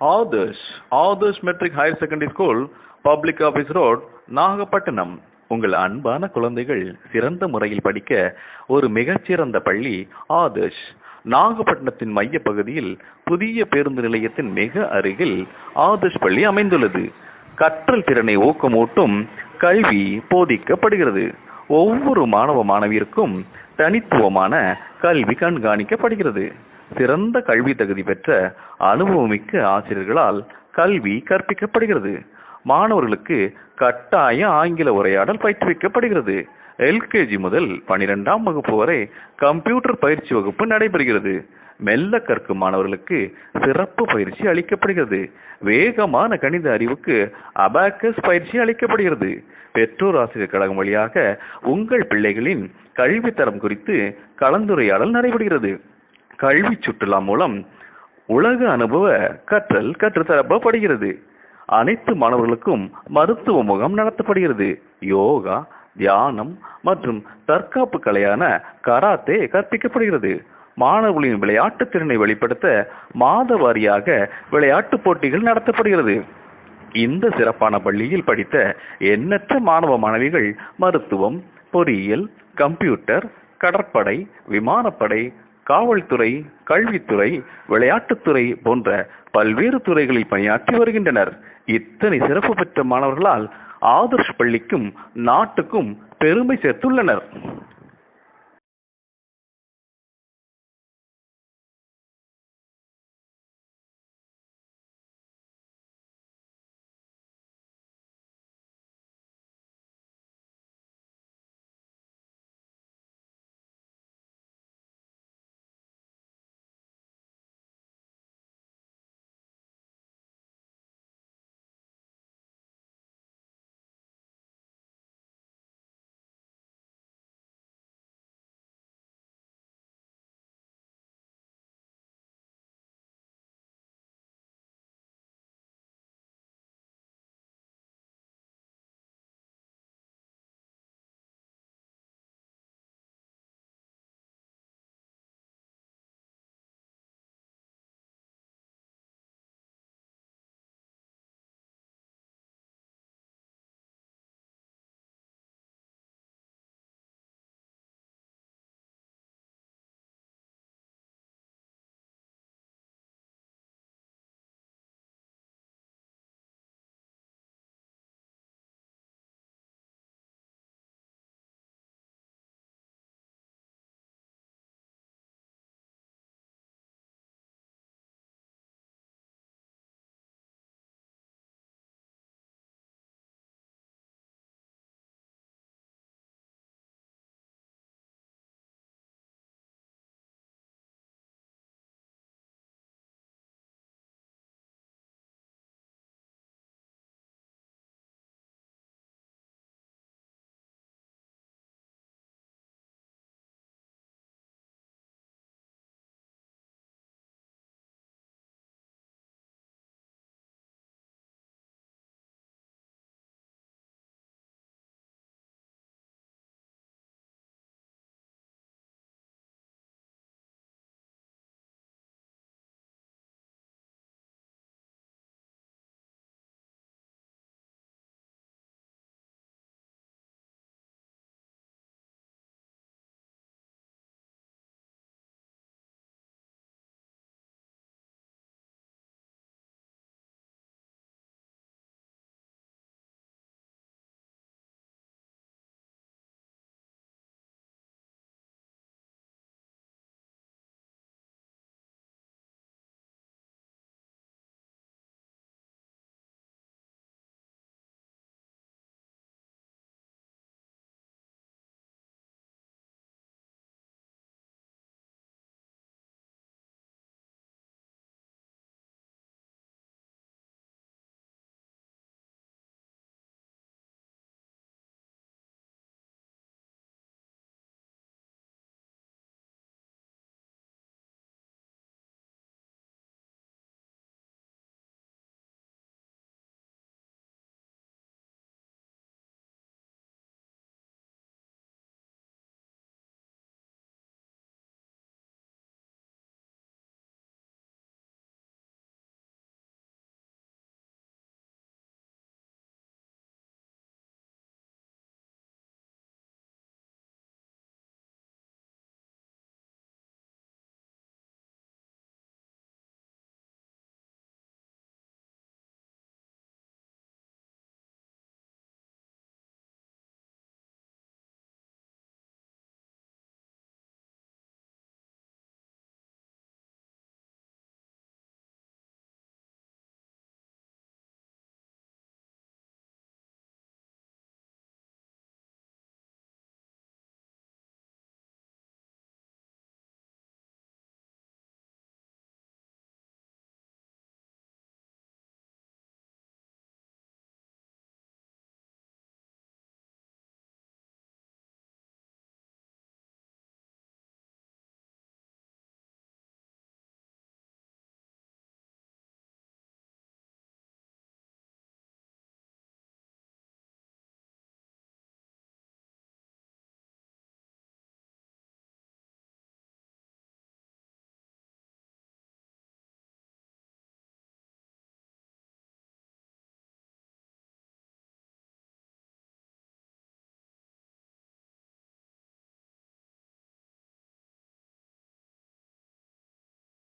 Adarsh Adarsh matric higher secondary school, public office road, Nagapattinam. உங்கள் அன்பான குழந்தைகள் சிறந்த முறையில் படிக்க ஒரு மிகச்சிறந்த பள்ளி ஆதர்ஷ். நாகப்பட்டினத்தின் மைய பகுதியில் புதிய பேருந்து நிலையத்தின் மிக அருகில் ஆதர்ஷ் பள்ளி அமைந்துள்ளது. கற்றல் திறனை ஊக்கமூட்டும் கல்வி போதிக்கப்படுகிறது. ஒவ்வொரு மாணவ மாணவியருக்கும் தனித்துவமான கல்வி கண்காணிக்கப்படுகிறது. சிறந்த கல்வி தகுதி பெற்ற அனுபவமிக்க ஆசிரியர்களால் கல்வி கற்பிக்கப்படுகிறது. மாணவர்களுக்கு கட்டாய ஆங்கில உரையாடல் பயிற்றுவிக்கப்படுகிறது. LKG முதல் 12ஆம் வகுப்பு வரை கம்ப்யூட்டர் பயிற்சி வகுப்பு நடைபெறுகிறது. மெல்ல கற்கும் மாணவர்களுக்கு சிறப்பு பயிற்சி அளிக்கப்படுகிறது. வேகமான கணித அறிவுக்கு அபாக்கஸ் பயிற்சி அளிக்கப்படுகிறது. பெற்றோர் ஆசிரியர் கழகம் வழியாக உங்கள் பிள்ளைகளின் கல்வி தரம் குறித்து கலந்துரையாடல் நடைபெறுகிறது. கல்வி சுற்றுலா மூலம் உலக அனுபவ கற்றல் கற்றுத்தரப்படுகிறது. அனைத்து மாணவர்களுக்கும் மருத்துவ முகாம் நடத்தப்படுகிறது. யோகா, தியானம் மற்றும் தற்காப்பு கலையான கராத்தே கற்பிக்கப்படுகிறது. மாணவர்களின் விளையாட்டு திறனை வெளிப்படுத்த மாத வாரியாக விளையாட்டு போட்டிகள் நடத்தப்படுகிறது. இந்த சிறப்பான பள்ளியில் படித்த எண்ணற்ற மாணவ மாணவிகள் மருத்துவம், பொறியியல், கம்ப்யூட்டர், கடற்படை, விமானப்படை, காவல்துறை, கல்வித்துறை, விளையாட்டுத்துறை போன்ற பல்வேறு துறைகளில் பணியாற்றி வருகின்றனர். இத்தனை சிறப்பு பெற்ற மாணவர்களால் ஆதர்ஷ் பள்ளிக்கும் நாட்டுக்கும் பெருமை சேர்த்துள்ளனர்.